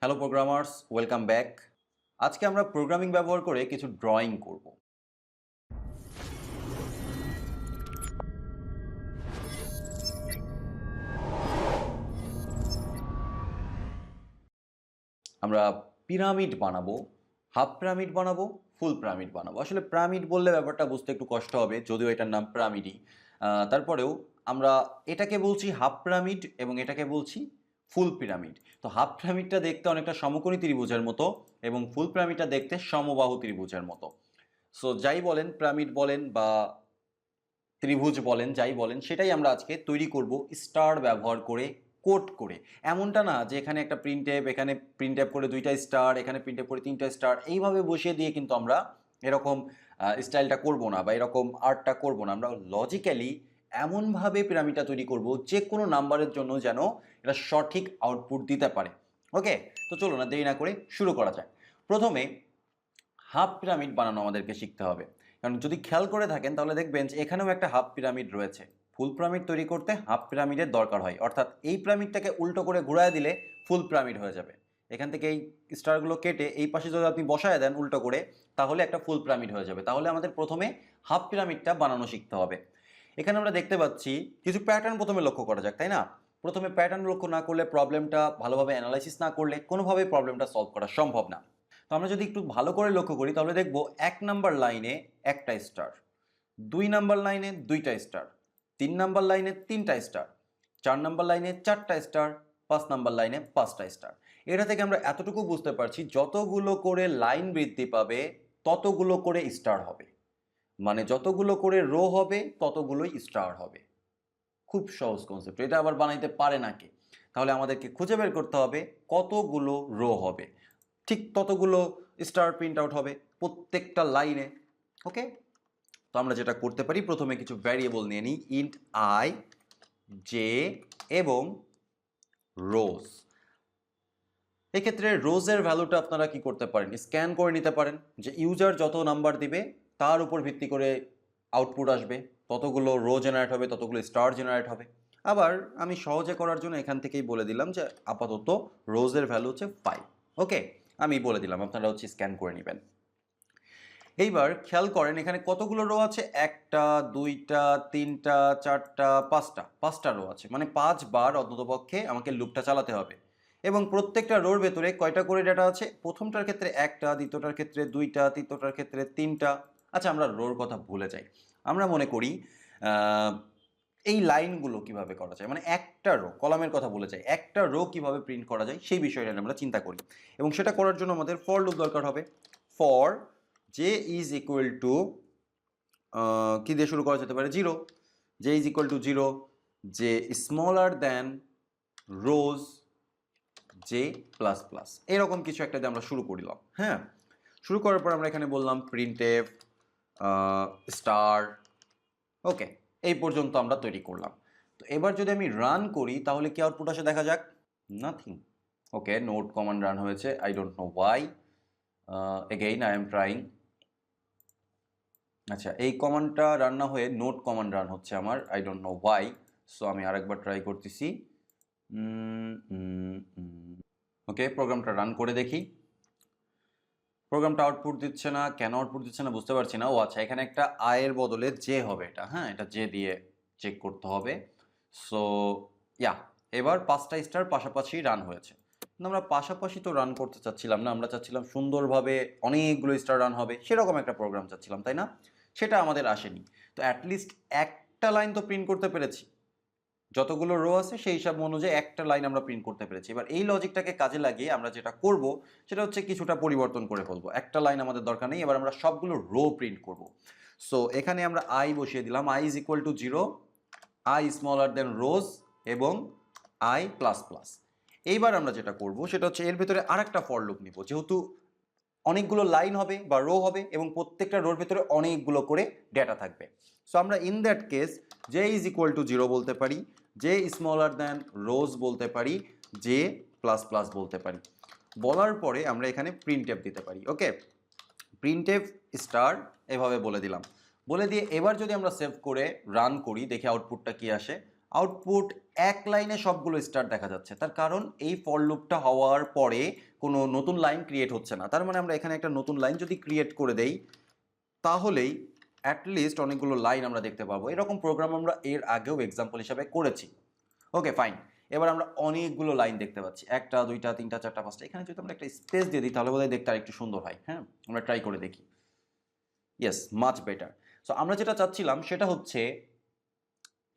Hello programmers, welcome back. আজকে আমরা programming ব্যবহার করে কিছু ড্রয়িং করব। আমরা পিরামিড বানাবো, হাফ পিরামিড বানাবো, ফুল পিরামিড বানাবো। আসলে পিরামিড বললে ব্যাপারটা বুঝতে একটু কষ্ট হবে, যদিও এটার নাম পিরামিডই। তারপরেও আমরা এটাকে বলছি হাফ পিরামিড এবং এটাকে বলছি ফুল পিরামিড। তো হাফ পিরামিডটা দেখতে অনেকটা সমকোণী ত্রিভুজের মতো এবং ফুল পিরামিডটা দেখতে সমবাহু ত্রিভুজের মতো। সো যাই বলেন, পিরামিড বলেন বা ত্রিভুজ বলেন, যাই বলেন, সেটাই আমরা আজকে তৈরি করব স্টার ব্যবহার করে, কোড করে। এমনটা না যে এখানে একটা প্রিন্টএফ, এখানে প্রিন্টএফ করে দুইটা স্টার, এখানে প্রিন্টএফ করে তিনটা স্টার, এইভাবে বসিয়ে দিয়ে কিন্তু আমরা এরকম স্টাইলটা করব না বা এরকম আর্টটা করব না। আমরা লজিক্যালি এমনভাবে পিরামিডটা তৈরি করব যে কোনো নাম্বারের জন্য যেন এটা সঠিক আউটপুট দিতে পারে। ওকে, তো চলো না দেরি না করে শুরু করা যায়। প্রথমে হাফ পিরামিড বানানো আমাদেরকে শিখতে হবে। কারণ যদি খেয়াল করে থাকেন তাহলে দেখবেন যে এখানেও একটা হাফ পিরামিড রয়েছে। ফুল পিরামিড তৈরি করতে হাফ পিরামিডের দরকার হয়, অর্থাৎ এই পিরামিডটাকে উল্টো করে ঘুরায় দিলে ফুল পিরামিড হয়ে যাবে। এখান থেকে এই স্টারগুলো কেটে এই পাশে যদি আপনি বসায় দেন উল্টো করে, তাহলে একটা ফুল পিরামিড হয়ে যাবে। তাহলে আমাদের প্রথমে হাফ পিরামিডটা বানানো শিখতে হবে। এখানে আমরা দেখতে পাচ্ছি কিছু প্যাটার্ন প্রথমে লক্ষ্য করা যাক, তাই না? প্রথমে প্যাটার্ন লক্ষ্য না করলে, প্রবলেমটা ভালোভাবে অ্যানালাইসিস না করলে কোনোভাবেই প্রবলেমটা সলভ করা সম্ভব না। তো আমরা যদি একটু ভালো করে লক্ষ্য করি তাহলে দেখব ১ নাম্বার লাইনে একটা স্টার, ২ নাম্বার লাইনে ২টা স্টার, ৩ নাম্বার লাইনে ৩টা স্টার, ৪ নাম্বার লাইনে ৪টা স্টার, ৫ নাম্বার লাইনে ৫টা স্টার। এটা থেকে আমরা এতটুকু বুঝতে পারছি যতগুলো করে লাইন বৃদ্ধি পাবে ততগুলো করে স্টার হবে। মানে যতগুলো করে রো হবে ততগুলোই স্টার হবে। খুব সহজ কনসেপ্ট। এটা আবার বানাইতে পারে না কে? তাহলে আমাদেরকে খুঁজে বের করতে হবে কতগুলো রো হবে, ঠিক ততগুলো স্টার প্রিন্ট আউট হবে প্রত্যেকটা লাইনে। ওকে, তো আমরা যেটা করতে পারি, প্রথমে কিছু ভ্যারিয়েবল নিয়ে নিই, ইন্ট আই, জে এবং রোজ। এক্ষেত্রে রোজের ভ্যালুটা আপনারা কি করতে পারেন, স্ক্যান করে নিতে পারেন, যে ইউজার যত নাম্বার দিবে তার উপর ভিত্তি করে আউটপুট আসবে, ততগুলো রো জেনারেট হবে, ততগুলো স্টার জেনারেট হবে। আবার আমি সহজে করার জন্য এখান থেকেই বলে দিলাম যে আপাতত রোজের ভ্যালু হচ্ছে 5। ওকে, আমি বলে দিলাম, আপনারা হচ্ছে স্ক্যান করে নেবেন। এইবার খেয়াল করেন এখানে কতগুলো রো আছে, একটা, দুইটা, তিনটা, চারটা, পাঁচটা রো আছে। মানে 5 বার অন্ততপক্ষে আমাকে লুপটা চালাতে হবে। এবং প্রত্যেকটা রোর ভেতরে কয়টা করে ডেটা আছে, প্রথমটার ক্ষেত্রে একটা, দ্বিতীয়টার ক্ষেত্রে দুইটা, তৃতীয়টার ক্ষেত্রে তিনটা। আচ্ছা, আমরা রোর কথা ভুলে যাই। আমরা মনে করি এই লাইনগুলো কিভাবে করা যায়, মানে একটা রো, কলামের কথা বলে যায়, একটা রো কিভাবে প্রিন্ট করা যায় সেই বিষয়টা নিয়ে আমরা চিন্তা করি। এবং সেটা করার জন্য আমাদের ফর লুপ দরকার হবে। For J is equal two, কি দিয়ে শুরু করা যেতে পারে, 0। J is equal to 0, J smaller than rose, J plus plus, এরকম কিছু একটা দিয়ে আমরা শুরু করলাম। হ্যাঁ, শুরু করার পর আমরা এখানে বললাম প্রিন্টএফ স্টার। ওকে, এই পর্যন্ত আমরা তৈরি করলাম। তো এবার যদি আমি রান করি তাহলে কি আউটপুট আসে দেখা যাক। নাথিং। ওকে, নোট কমান্ড রান হয়েছে, I don't know Y. Again I am trying. আচ্ছা, এই কমান্ডটা রান না হয়ে নোট কমান্ড রান হচ্ছে আমার, I don't know Y. So আমি আরেকবার ট্রাই করতেছি। ওকে, প্রোগ্রামটা রান করে দেখি। প্রোগ্রামটা আউটপুট দিচ্ছে না, কেন আউটপুট দিচ্ছে না বুঝতে পারছি না। ও আচ্ছা, এখানে একটা আয়ের বদলে জে হবে এটা। হ্যাঁ, এটা জে দিয়ে চেক করতে হবে। সো ইয়া, এবার 5টা স্টার পাশাপাশি রান হয়েছে। কিন্তু আমরা পাশাপাশি তো রান করতে চাচ্ছিলাম না, আমরা চাচ্ছিলাম সুন্দরভাবে অনেকগুলো স্টার রান হবে, সেরকম একটা প্রোগ্রাম চাচ্ছিলাম, তাই না? সেটা আমাদের আসেনি। তো অ্যাটলিস্ট একটা লাইন তো প্রিন্ট করতে পেরেছি, যতগুলো রো আছে সেই হিসাব অনুযায়ী একটা লাইন আমরা প্রিন্ট করতে পেরেছি। এবার এই লজিকটাকে কাজে লাগিয়ে আমরা যেটা করব সেটা হচ্ছে কিছুটা পরিবর্তন করে ফেলবো। একটা লাইন আমাদের দরকার নেই, এবার আমরা সবগুলো রো প্রিন্ট করব। সো এখানে আমরা আই বসিয়ে দিলাম, i is equal to 0, i smaller than rows এবং আই প্লাস প্লাস। এইবার আমরা যেটা করব সেটা হচ্ছে এর ভেতরে আরেকটা ফর লুপ নিব, যেহেতু অনেকগুলো লাইন হবে বা রো হবে এবং প্রত্যেকটা রোর ভেতরে অনেকগুলো করে ডেটা থাকবে। সো আমরা in that case J is equal to 0 বলতে পারি, জে স্মলার দ্যান রোজ বলতে পারি, জে প্লাস প্লাস বলতে পারি। বলার পরে আমরা এখানে প্রিন্টএফ দিতে পারি। ওকে, প্রিন্টএফ স্টার এভাবে বলে দিলাম। বলে দিয়ে এবার যদি আমরা সেভ করে রান করি, দেখি আউটপুটটা কি আসে। আউটপুট এক লাইনে সবগুলো স্টার দেখা যাচ্ছে। তার কারণ এই ফর লুপটা হওয়ার পরে কোনো নতুন লাইন ক্রিয়েট হচ্ছে না। তার মানে আমরা এখানে একটা নতুন লাইন যদি ক্রিয়েট করে দেই তাহলেই অ্যাটলিস্ট অনেকগুলো লাইন আমরা দেখতে পাবো। এরকম প্রোগ্রাম আমরা এর আগেও এক্সাম্পল হিসাবে করেছি। ওকে ফাইন, এবার আমরা অনেকগুলো লাইন দেখতে পাচ্ছি, 1টা 2টা 3টা 4টা 5টা। এখানে যদি আমরা একটা স্পেস দিয়ে দিই তাহলে বোধহয় দেখতে আর একটু সুন্দর হয়। হ্যাঁ, আমরা ট্রাই করে দেখি। Yes, much better. সো আমরা যেটা চাচ্ছিলাম সেটা হচ্ছে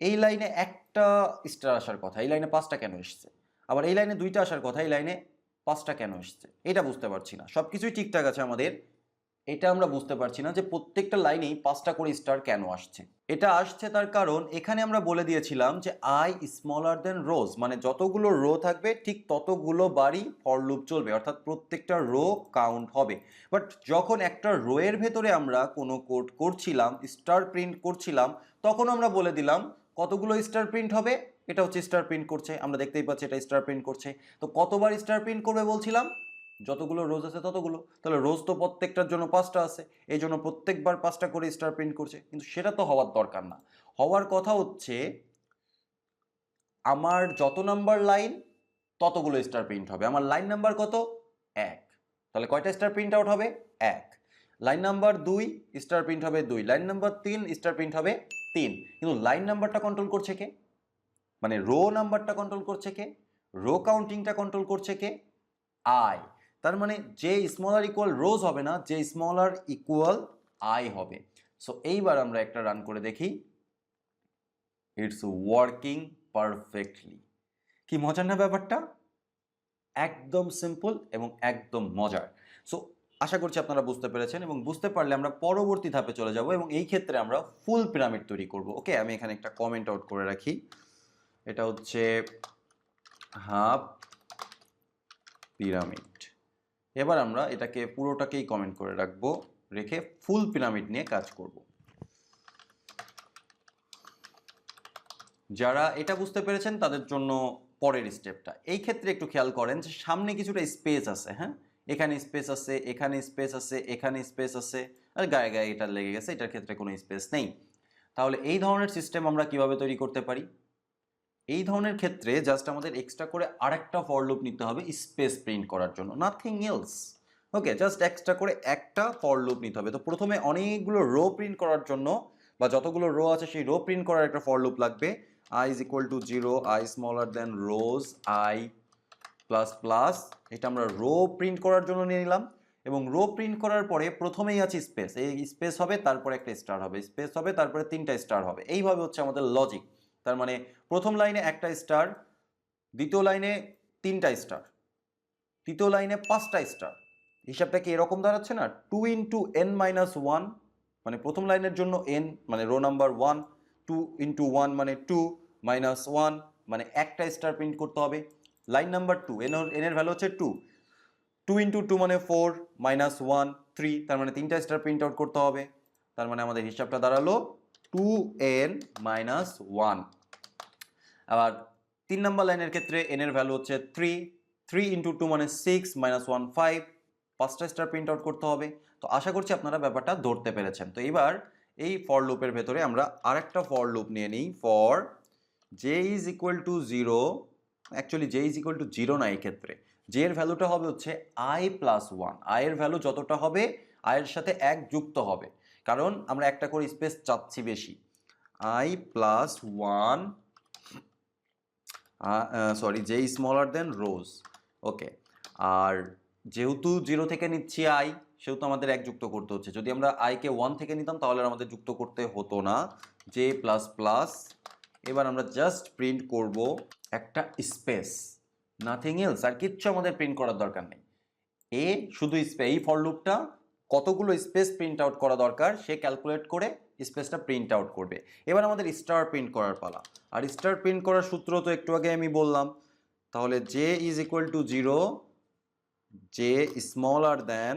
এই লাইনে একটা স্টার আসার কথা, এই লাইনে 5টা কেন এসছে? আবার এই লাইনে 2টা আসার কথা, এই লাইনে 5টা কেন এসছে? এটা বুঝতে পারছি না। সব কিছুই ঠিকঠাক আছে আমাদের, এটা আমরা বুঝতে পারছি না যে প্রত্যেকটা লাইনেই 5টা করে স্টার কেন আসছে। এটা আসছে তার কারণ এখানে আমরা বলে দিয়েছিলাম যে আই স্মলার দেন রোজ, মানে যতগুলো রো থাকবে ঠিক ততগুলো বারই ফর লুপ চলবে, অর্থাৎ প্রত্যেকটা রো কাউন্ট হবে। বাট যখন একটা রো এর ভেতরে আমরা কোনো কোড করছিলাম, স্টার প্রিন্ট করছিলাম, তখন আমরা বলে দিলাম কতগুলো স্টার প্রিন্ট হবে। এটা হচ্ছে স্টার প্রিন্ট করছে, আমরা দেখতেই পাচ্ছি এটা স্টার প্রিন্ট করছে। তো কতবার স্টার প্রিন্ট করবে বলছিলাম? যতগুলো রোজ আছে ততগুলো। তাহলে রোজ তো প্রত্যেকটার জন্য 5টা আছে, এই জন্য প্রত্যেকবার 5টা করে স্টার প্রিন্ট করছে। কিন্তু সেটা তো হওয়ার দরকার না। হওয়ার কথা হচ্ছে আমার যত নাম্বার লাইন ততগুলো স্টার প্রিন্ট হবে। আমার লাইন নাম্বার কত? 1। তাহলে কয়টা স্টার প্রিন্ট আউট হবে? 1। লাইন নাম্বার 2 স্টার প্রিন্ট হবে 2। লাইন নাম্বার 3 স্টার প্রিন্ট হবে 3। কিন্তু লাইন নাম্বারটা কন্ট্রোল করছে কে? মানে রো নাম্বারটা কন্ট্রোল করছে কে? রো কাউন্টিংটা কন্ট্রোল করছে কে? আই। তার মানে যে স্মলার ইকুয়াল রোজ হবে না, যে স্মলার ইকুয়াল আই হবে। সো এইবার আমরা একটা রান করে দেখি। It's working perfectly. কি মজার না ব্যাপারটা? একদম সিম্পল এবং একদম মজার। সো আশা করছি আপনারা বুঝতে পেরেছেন, এবং বুঝতে পারলে আমরা পরবর্তী ধাপে চলে যাব এবং এই ক্ষেত্রে আমরা ফুল পিরামিড তৈরি করব। ওকে, আমি এখানে একটা কমেন্ট আউট করে রাখি। এটা হচ্ছে হাফ পিরামিড। এবার আমরা এটাকে পুরোটাকেই কমেন্ট করে রাখবো, রেখে ফুল পিরামিড নিয়ে কাজ করব। যারা এটা বুঝতে পেরেছেন তাদের জন্য পরের স্টেপটা। এই ক্ষেত্রে একটু খেয়াল করেন যে সামনে কিছুটা স্পেস আছে। হ্যাঁ, এখানে স্পেস আছে, এখানে স্পেস আছে, এখানে স্পেস আছে, আর গায়ে গায়ে এটা লেগে গেছে, এটার ক্ষেত্রে কোনো স্পেস নেই। তাহলে এই ধরনের সিস্টেম আমরা কিভাবে তৈরি করতে পারি? এই ধরনের ক্ষেত্রে জাস্ট আমাদের এক্সট্রা করে আরেকটা ফর লুপ নিতে হবে স্পেস প্রিন্ট করার জন্য, নাথিং এলস। ওকে, জাস্ট এক্সট্রা করে একটা ফর লুপ নিতে হবে। তো প্রথমে অনেকগুলো রো প্রিন্ট করার জন্য, বা যতগুলো রো আছে সেই রো প্রিন্ট করার একটা ফর লুপ লাগবে। I is equal to 0, I smaller than rows, I plus plus. এটা আমরা রো প্রিন্ট করার জন্য নিয়ে নিলাম, এবং রো প্রিন্ট করার পরে প্রথমেই আছে স্পেস, এই স্পেস হবে, তারপরে একটা স্টার হবে, স্পেস হবে, তারপরে 3টা স্টার হবে। এইভাবে হচ্ছে আমাদের লজিক। তার মানে প্রথম লাইনে একটা স্টার, দ্বিতীয় লাইনে 3টা স্টার, তৃতীয় লাইনে 5টা স্টার। হিসাবটা কি এরকম দাঁড়াচ্ছে না? 2 ইন্টু n-1, মানে প্রথম লাইনের জন্য n মানে রো নাম্বার 1, 2 ইন্টু 1 মানে 2, মাইনাস 1 মানে একটা স্টার প্রিন্ট করতে হবে। লাইন নাম্বার 2, n এর ভ্যালু হচ্ছে 2, 2 ইন্টু 2 মানে 4, মাইনাস 1 3, তার মানে 3টা স্টার প্রিন্ট আউট করতে হবে। তার মানে আমাদের হিসাবটা দাঁড়ালো 2n-1। আবার 3 নাম্বার লাইনের ক্ষেত্রে n এর ভ্যালু হচ্ছে 3, 3 ইন্টু 2 মানে 6, মাইনাস 1 5, 5টা স্টার প্রিন্ট আউট করতে হবে। তো আশা করছি আপনারা ব্যাপারটা ধরতে পেরেছেন। তো এবার এই ফর লুপের ভেতরে আমরা আরেকটা ফর লুপ নিয়ে নিই। For j is equal to 0, actually j is equal to 0 না, এই ক্ষেত্রে j এর ভ্যালুটা হবে হচ্ছে i প্লাস 1। i এর ভ্যালু যতটা হবে i এর সাথে 1 যুক্ত হবে, কারণ আমরা একটা করে স্পেস চাচ্ছি বেশি। i plus 1, sorry, j smaller than rows. Okay, আর যেহেতু 0 থেকে নিচ্ছি i, সেহেতু আমাদের 1 যুক্ত করতে হচ্ছে। যদি আমরা i কে 1 থেকে নিতাম তাহলে আমাদের যুক্ত করতে হতো না, j প্লাস প্লাস। এবার আমরা জাস্ট প্রিন্ট করব একটা স্পেস, নাথিং এলস। আর কিচ্ছু আমাদের প্রিন্ট করার দরকার নেই। এ শুধু এই ফর লুপটা কতগুলো স্পেস প্রিন্ট আউট করা দরকার সে ক্যালকুলেট করে স্পেসটা প্রিন্ট আউট করবে। এবার আমাদের স্টার প্রিন্ট করার পালা। আর স্টার প্রিন্ট করার সূত্র তো একটু আগে আমি বললাম। তাহলে j is equal to 0, j smaller than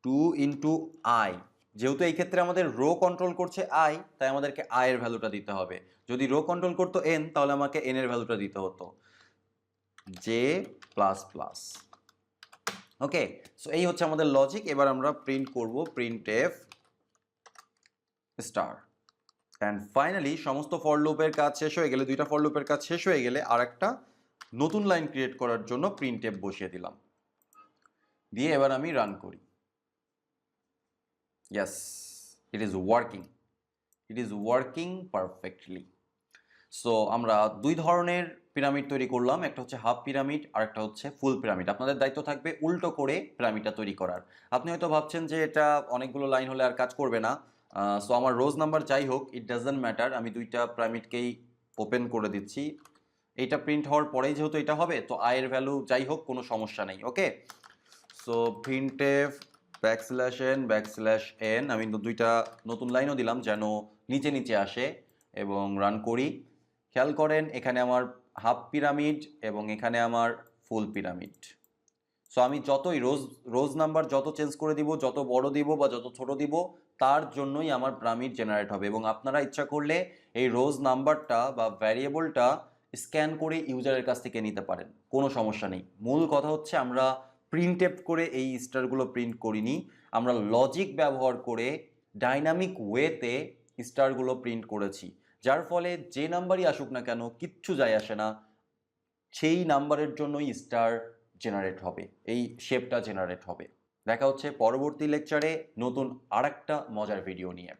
2 into i। যেহেতু এই ক্ষেত্রে আমাদের রো কন্ট্রোল করছে i, তাই আমাদেরকে i এর ভ্যালুটা দিতে হবে। যদি রো কন্ট্রোল করতো n, তাহলে আমাকে n এর ভ্যালুটা দিতে হতো, j প্লাস প্লাস। ওকে, সো এই হচ্ছে আমাদের লজিক। এবার আমরা প্রিন্ট করব print F star. And finally সমস্ত ফর লুপের কাজ শেষ হয়ে গেলে, দুইটা ফর লুপের কাজ শেষ হয়ে গেলে আর একটা নতুন লাইন ক্রিয়েট করার জন্য প্রিন্টএফ বসিয়ে দিলাম, দিয়ে এবার আমি রান করি। Yes, it is working, it is working perfectly. So আমরা দুই ধরনের পিরামিড তৈরি করলাম, একটা হচ্ছে হাফ পিরামিড আর একটা হচ্ছে ফুল পিরামিড। আপনাদের দায়িত্ব থাকবে উল্টো করে পিরামিডটা তৈরি করার। আপনি হয়তো ভাবছেন যে এটা অনেকগুলো লাইন হলে আর কাজ করবে না, সো আমার রোজ নাম্বার যাই হোক, ইট ডাজন্ট ম্যাটার। আমি দুইটা পিরামিডকেই ওপেন করে দিচ্ছি। এইটা প্রিন্ট হওয়ার পরেই যেহেতু এটা হবে, তো আয়ের ভ্যালু যাই হোক কোনো সমস্যা নেই। ওকে, সো প্রিন্টএফ \n আমি দুইটা নতুন লাইনও দিলাম যেন নিচে নিচে আসে এবং রান করি। খেয়াল করেন এখানে আমার হাফ পিরামিড এবং এখানে আমার ফুল পিরামিড। সো আমি যতই রোজ নাম্বার যত চেঞ্জ করে দিব, যত বড় দিব বা যত ছোট দিব, তার জন্যই আমার পিরামিড জেনারেট হবে। এবং আপনারা ইচ্ছা করলে এই রোজ নাম্বারটা বা ভ্যারিয়েবলটা স্ক্যান করে ইউজারের কাছ থেকে নিতে পারেন, কোনো সমস্যা নেই। মূল কথা হচ্ছে আমরা প্রিন্টএফ করে এই স্টারগুলো প্রিন্ট করিনি, আমরা লজিক ব্যবহার করে ডাইনামিক ওয়েতে স্টারগুলো প্রিন্ট করেছি, যার ফলে যে নাম্বারই আসুক না কেন কিচ্ছু যায় আসে না, সেই নাম্বারের জন্যই স্টার জেনারেট হবে, এই শেপটা জেনারেট হবে। দেখা হচ্ছে পরবর্তী লেকচারে নতুন আরেকটা মজার ভিডিও নিয়ে।